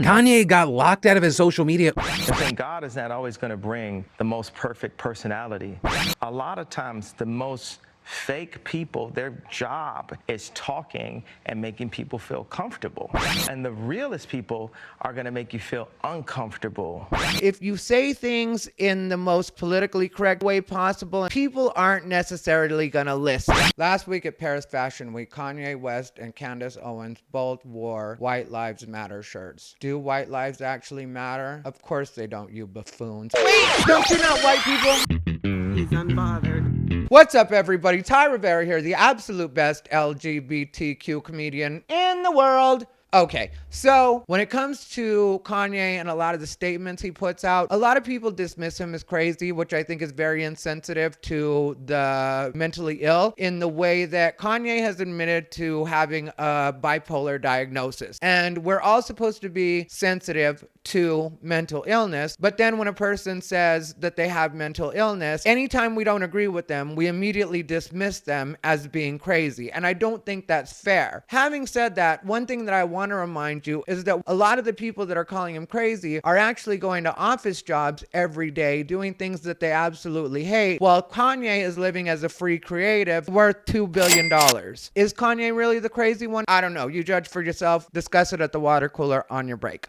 Kanye got locked out of his social media. And then God is not always going to bring the most perfect personality. A lot of times, the most fake people, their job is talking and making people feel comfortable. And the realest people are going to make you feel uncomfortable. If you say things in the most politically correct way possible, people aren't necessarily going to listen. Last week at Paris Fashion Week, Kanye West and Candace Owens both wore White Lives Matter shirts. Do white lives actually matter? Of course they don't, you buffoons. Wait, don't you know white people? He's unbothered. What's up, everybody? Ty Rivera here, the absolute best LGBTQ comedian in the world. Okay, so when it comes to Kanye and a lot of the statements he puts out, a lot of people dismiss him as crazy, which I think is very insensitive to the mentally ill, in the way that Kanye has admitted to having a bipolar diagnosis. And we're all supposed to be sensitive to mental illness, but then when a person says that they have mental illness, anytime we don't agree with them, we immediately dismiss them as being crazy. And I don't think that's fair. Having said that, one thing that I want to remind you is that a lot of the people that are calling him crazy are actually going to office jobs every day, doing things that they absolutely hate, while Kanye is living as a free creative worth $2 billion. Is Kanye really the crazy one? I don't know. You judge for yourself. Discuss it at the water cooler on your break.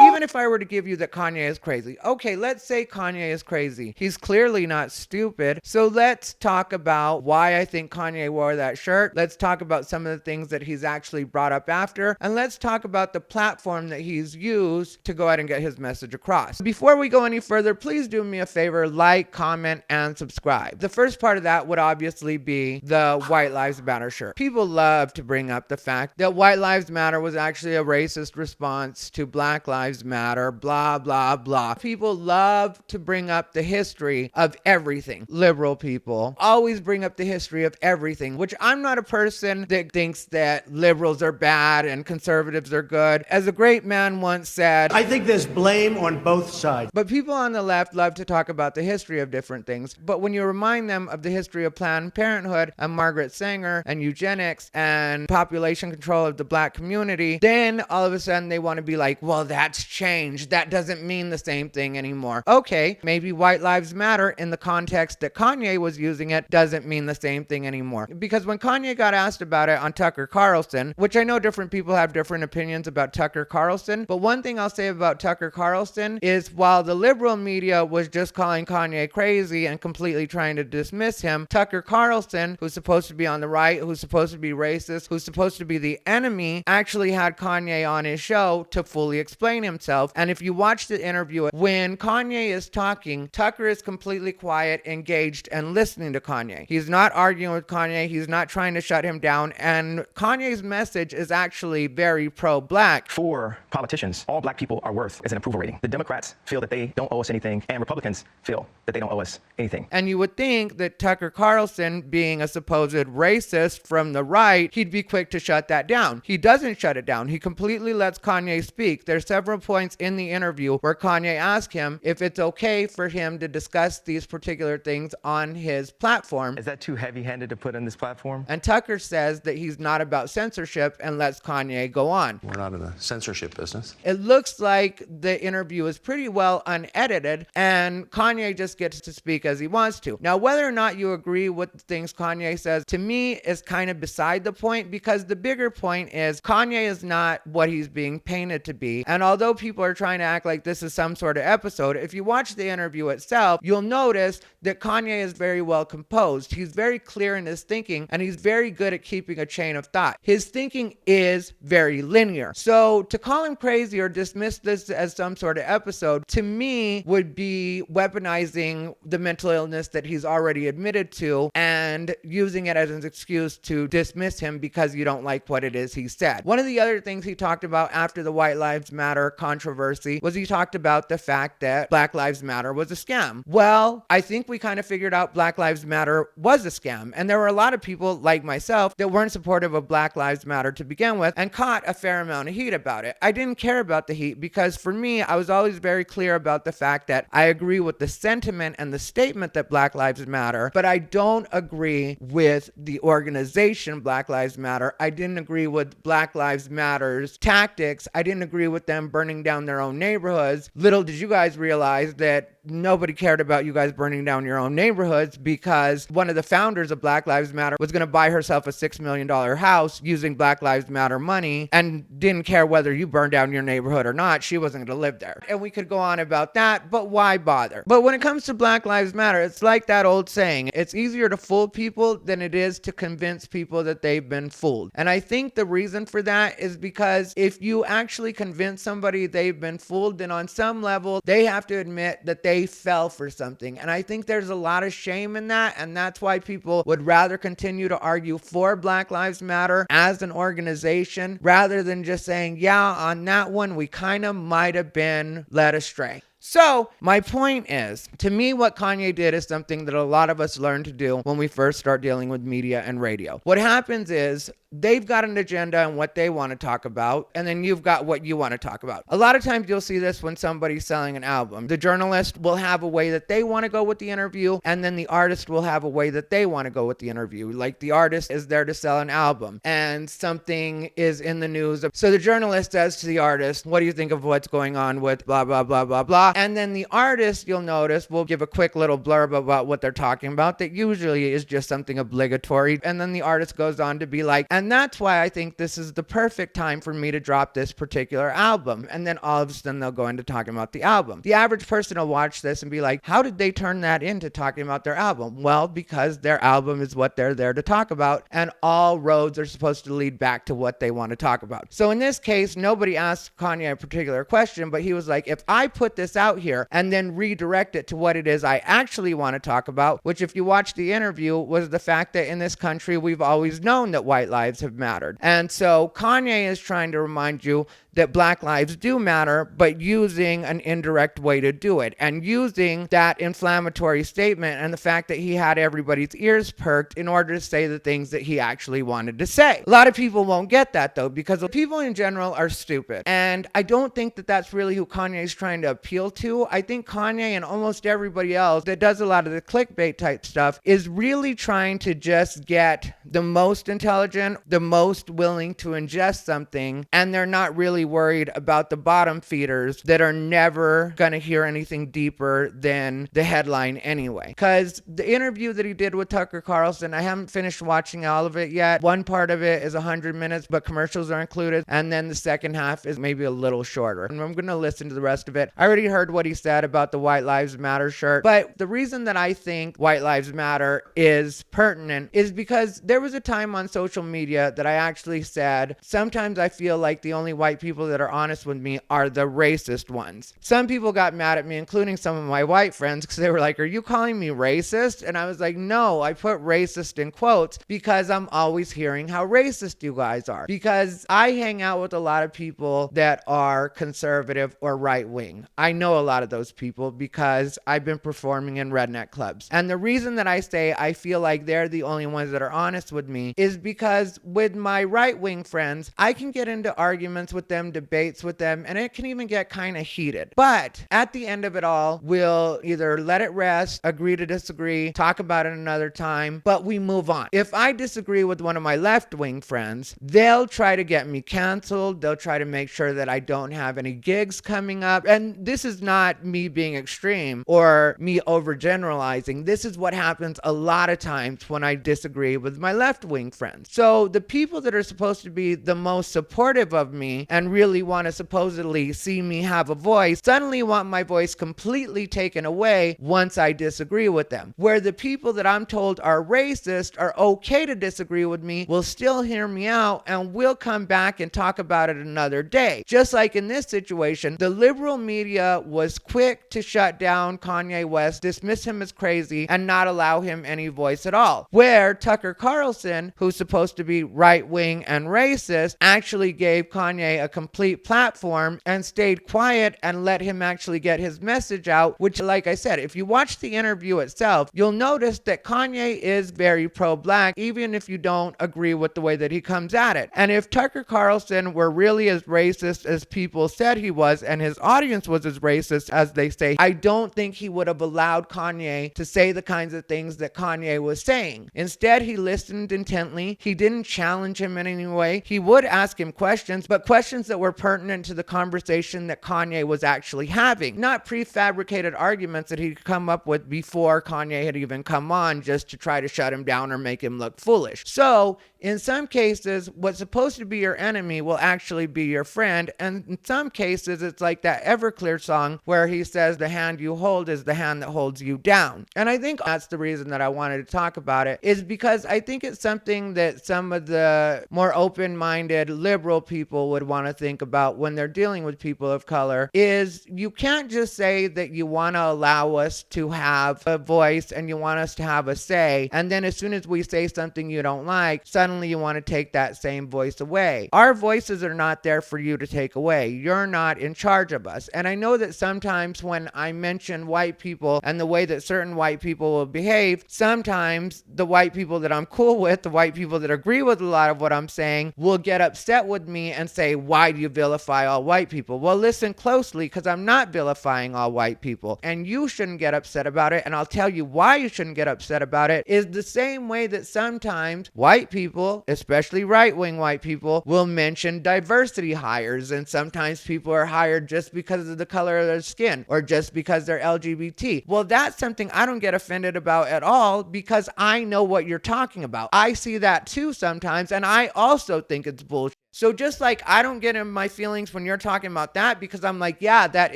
Even if I were to give you that Kanye is crazy, okay, let's say Kanye is crazy. He's clearly not stupid. So let's talk about why I think Kanye wore that shirt. Let's talk about some of the things that he's actually brought up after. And let's talk about the platform that he's used to go ahead and get his message across. Before we go any further, please do me a favor, like, comment, and subscribe. The first part of that would obviously be the White Lives Matter shirt. People love to bring up the fact that White Lives Matter was actually a racist response to Black Lives Matter, blah, blah, blah. People love to bring up the history of everything. Liberal people always bring up the history of everything, which I'm not a person that thinks that liberals are bad and conservatives are good. As a great man once said, I think there's blame on both sides. But people on the left love to talk about the history of different things. But when you remind them of the history of Planned Parenthood and Margaret Sanger and eugenics and population control of the Black community, then all of a sudden they want to be like, well, that's changed. That doesn't mean the same thing anymore. Okay, maybe White Lives Matter in the context that Kanye was using it doesn't mean the same thing anymore. Because when Kanye got asked about it on Tucker Carlson, which I know different people have different opinions about Tucker Carlson, but one thing I'll say about Tucker Carlson is while the liberal media was just calling Kanye crazy and completely trying to dismiss him, Tucker Carlson, who's supposed to be on the right, who's supposed to be racist, who's supposed to be the enemy, actually had Kanye on his show to fully explain himself. And if you watch the interview, when Kanye is talking, Tucker is completely quiet, engaged, and listening to Kanye. He's not arguing with Kanye. He's not trying to shut him down. And Kanye's message is actually very pro-Black. For politicians, all Black people are worth is an approval rating. The Democrats feel that they don't owe us anything, and Republicans feel that they don't owe us anything. And you would think that Tucker Carlson, being a supposed racist from the right, he'd be quick to shut that down. He doesn't shut it down. He completely lets Kanye speak. There's several points in the interview where Kanye asked him if it's okay for him to discuss these particular things on his platform. Is that too heavy-handed to put on this platform? And Tucker says that he's not about censorship and lets Kanye go on. We're not in a censorship business. It looks like the interview is pretty well unedited and Kanye just gets to speak as he wants to. Now, whether or not you agree with the things Kanye says, to me is kind of beside the point, because the bigger point is Kanye is not what he's being painted to be. And although people are trying to act like this is some sort of episode, if you watch the interview itself, you'll notice that Kanye is very well composed. He's very clear in his thinking, and he's very good at keeping a chain of thought. His thinking is very linear. So to call him crazy or dismiss this as some sort of episode, to me, would be weaponizing the mental illness that he's already admitted to and using it as an excuse to dismiss him because you don't like what it is he said. One of the other things he talked about after the White Lives Matter controversy was he talked about the fact that Black Lives Matter was a scam. Well, I think we kind of figured out Black Lives Matter was a scam. And there were a lot of people like myself that weren't supportive of Black Lives Matter to begin with and caught a fair amount of heat about it. I didn't care about the heat because for me, I was always very clear about the fact that I agree with the sentiment and the statement that Black Lives Matter, but I don't agree with the organization Black Lives Matter. I didn't agree with Black Lives Matter's tactics. I didn't agree with them burning burning down their own neighborhoods. Little did you guys realize that nobody cared about you guys burning down your own neighborhoods, because one of the founders of Black Lives Matter was going to buy herself a $6 million house using Black Lives Matter money and didn't care whether you burned down your neighborhood or not. She wasn't going to live there. And we could go on about that, but why bother? But when it comes to Black Lives Matter, it's like that old saying, it's easier to fool people than it is to convince people that they've been fooled. And I think the reason for that is because if you actually convince somebody they've been fooled, then on some level, they have to admit that they fell for something. And I think there's a lot of shame in that. And that's why people would rather continue to argue for Black Lives Matter as an organization rather than just saying, yeah, on that one, we kind of might have been led astray. So my point is, to me, what Kanye did is something that a lot of us learn to do when we first start dealing with media and radio. What happens is they've got an agenda and what they want to talk about, and then you've got what you want to talk about. A lot of times you'll see this when somebody's selling an album. The journalist will have a way that they want to go with the interview, and then the artist will have a way that they want to go with the interview. Like the artist is there to sell an album, and something is in the news. So the journalist says to the artist, what do you think of what's going on with blah, blah, blah, blah, blah? And then the artist, you'll notice, will give a quick little blurb about what they're talking about that usually is just something obligatory. And then the artist goes on to be like, and that's why I think this is the perfect time for me to drop this particular album. And then all of a sudden they'll go into talking about the album. The average person will watch this and be like, how did they turn that into talking about their album? Well, because their album is what they're there to talk about, and all roads are supposed to lead back to what they want to talk about. So in this case, nobody asked Kanye a particular question, but he was like, if I put this out here and then redirect it to what it is I actually want to talk about, which if you watch the interview was the fact that in this country we've always known that white lives have mattered. And so Kanye is trying to remind you that Black lives do matter, but using an indirect way to do it, and using that inflammatory statement and the fact that he had everybody's ears perked in order to say the things that he actually wanted to say. A lot of people won't get that though, because people in general are stupid. And I don't think that that's really who Kanye is trying to appeal to. I think Kanye and almost everybody else that does a lot of the clickbait type stuff is really trying to just get the most intelligent, the most willing to ingest something, and they're not really worried about the bottom feeders that are never going to hear anything deeper than the headline anyway. Because the interview that he did with Tucker Carlson, I haven't finished watching all of it yet. One part of it is 100 minutes, but commercials are included, and then the second half is maybe a little shorter. And I'm going to listen to the rest of it. I already heard what he said about the White Lives Matter shirt, but the reason that I think White Lives Matter is pertinent is because there was a time on social media that I actually said, sometimes I feel like the only white people that are honest with me are the racist ones. Some people got mad at me, including some of my white friends, because they were like, are you calling me racist? And I was like, no, I put racist in quotes because I'm always hearing how racist you guys are. Because I hang out with a lot of people that are conservative or right wing. I know a lot of those people because I've been performing in redneck clubs. And the reason that I say I feel like they're the only ones that are honest with me is because with my right wing friends, I can get into arguments with them, debates with them, and it can even get kind of heated. But at the end of it all, we'll either let it rest, agree to disagree, talk about it another time, but we move on. If I disagree with one of my left-wing friends, they'll try to get me canceled. They'll try to make sure that I don't have any gigs coming up. And this is not me being extreme or me overgeneralizing. This is what happens a lot of times when I disagree with my left-wing friends. So the people that are supposed to be the most supportive of me and really want to supposedly see me have a voice suddenly want my voice completely taken away once I disagree with them. Where the people that I'm told are racist are okay to disagree with me, will still hear me out, and we'll come back and talk about it another day. Just like in this situation, the liberal media was quick to shut down Kanye West, dismiss him as crazy, and not allow him any voice at all. Where Tucker Carlson, who's supposed to be right-wing and racist, actually gave Kanye a complete platform and stayed quiet and let him actually get his message out, which, like I said, if you watch the interview itself, you'll notice that Kanye is very pro-black, even if you don't agree with the way that he comes at it. And if Tucker Carlson were really as racist as people said he was, and his audience was as racist as they say, I don't think he would have allowed Kanye to say the kinds of things that Kanye was saying. Instead, he listened intently. He didn't challenge him in any way. He would ask him questions, but questions that were pertinent to the conversation that Kanye was actually having, not prefabricated arguments that he'd come up with before Kanye had even come on just to try to shut him down or make him look foolish. So in some cases, what's supposed to be your enemy will actually be your friend. And in some cases, it's like that Everclear song where he says the hand you hold is the hand that holds you down. And I think that's the reason that I wanted to talk about it, is because I think it's something that some of the more open-minded liberal people would want to think about when they're dealing with people of color, is you can't just say that you want to allow us to have a voice and you want us to have a say, and then as soon as we say something you don't like, suddenly you want to take that same voice away. Our voices are not there for you to take away. You're not in charge of us. And I know that sometimes when I mention white people and the way that certain white people will behave, sometimes the white people that I'm cool with, the white people that agree with a lot of what I'm saying, will get upset with me and say, why do you vilify all white people? Well, listen closely, because I'm not vilifying all white people, and you shouldn't get upset about it. And I'll tell you why you shouldn't get upset about it, is the same way that sometimes white people, especially right-wing white people, will mention diversity hires, and sometimes people are hired just because of the color of their skin or just because they're LGBT. Well, that's something I don't get offended about at all, because I know what you're talking about. I see that too sometimes, and I also think it's bullshit. So just like I don't get in my feelings when you're talking about that, because I'm like, yeah, that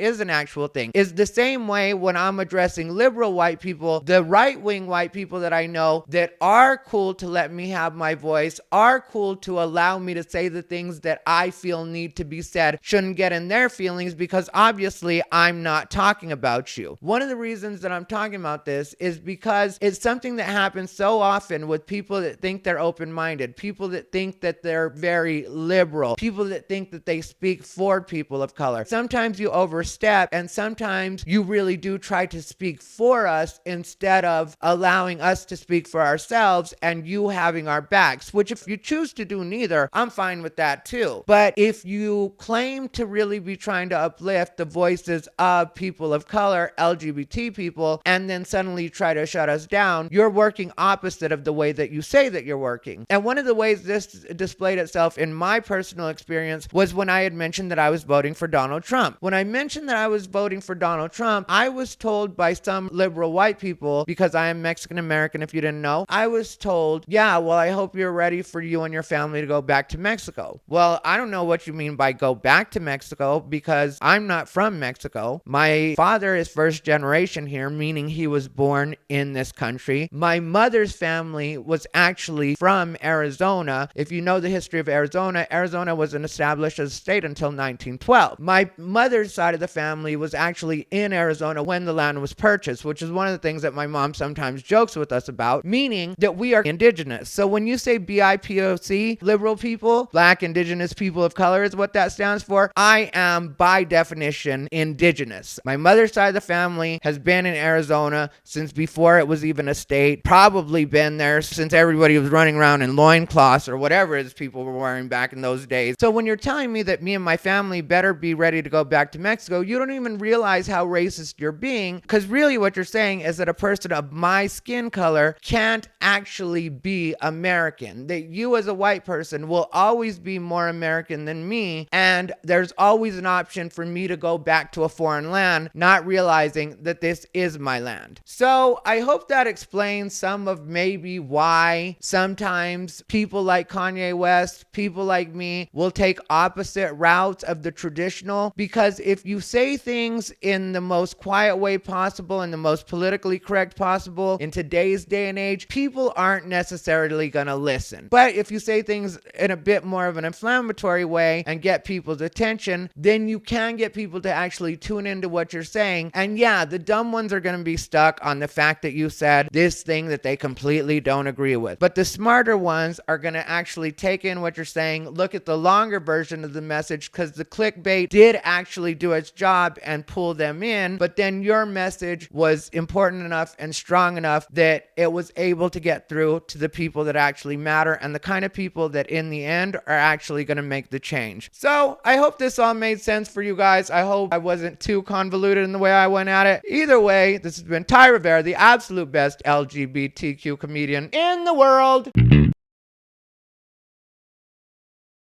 is an actual thing, is the same way when I'm addressing liberal white people, the right-wing white people that I know that are cool to let me have my voice, are cool to allow me to say the things that I feel need to be said, shouldn't get in their feelings, because obviously I'm not talking about you. One of the reasons that I'm talking about this is because it's something that happens so often with people that think they're open-minded, people that think that they're very liberal, people that think that they speak for people of color. Sometimes you overstep, and sometimes you really do try to speak for us instead of allowing us to speak for ourselves and you having our backs, which if you choose to do neither, I'm fine with that too. But if you claim to really be trying to uplift the voices of people of color, LGBT people, and then suddenly try to shut us down, you're working opposite of the way that you say that you're working. And one of the ways this displayed itself in my personal experience was when I had mentioned that I was voting for Donald Trump. When I mentioned that I was voting for Donald Trump, I was told by some liberal white people, because I am Mexican American if you didn't know, I was told, yeah, well, I hope you're ready for you and your family to go back to Mexico. Well, I don't know what you mean by go back to Mexico, because I'm not from Mexico. My father is first generation here, meaning he was born in this country. My mother's family was actually from Arizona. If you know the history of Arizona, Arizona wasn't established as a state until 1912. My mother's side of the family was actually in Arizona when the land was purchased, which is one of the things that my mom sometimes jokes with us about, meaning that we are indigenous. So when you say BIPOC, liberal people, black, indigenous, people of color is what that stands for, I am by definition indigenous. My mother's side of the family has been in Arizona since before it was even a state, probably been there since everybody was running around in loincloths or whatever it is people were wearing back in those days. So when you're telling me that me and my family better be ready to go back to Mexico, you don't even realize how racist you're being, because really what you're saying is that a person of my skin color can't actually be American, that you as a white person will always be more American than me, and there's always an option for me to go back to a foreign land, not realizing that this is my land. So I hope that explains some of maybe why sometimes people like Kanye West, people like me, will take opposite routes of the traditional, because if you say things in the most quiet way possible, in the most politically correct possible in today's day and age, people aren't necessarily going to listen. But if you say things in a bit more of an inflammatory way and get people's attention, then you can get people to actually tune into what you're saying. And yeah, the dumb ones are going to be stuck on the fact that you said this thing that they completely don't agree with. But the smarter ones are going to actually take in what you're saying, look at the longer version of the message, because the clickbait did actually do its job and pull them in, but then your message was important enough and strong enough that it was able to get through to the people that actually matter, and the kind of people that in the end are actually going to make the change. So I hope this all made sense for you guys. I hope I wasn't too convoluted in the way I went at it. Either way, this has been Ty Rivera, the absolute best LGBTQ comedian in the world.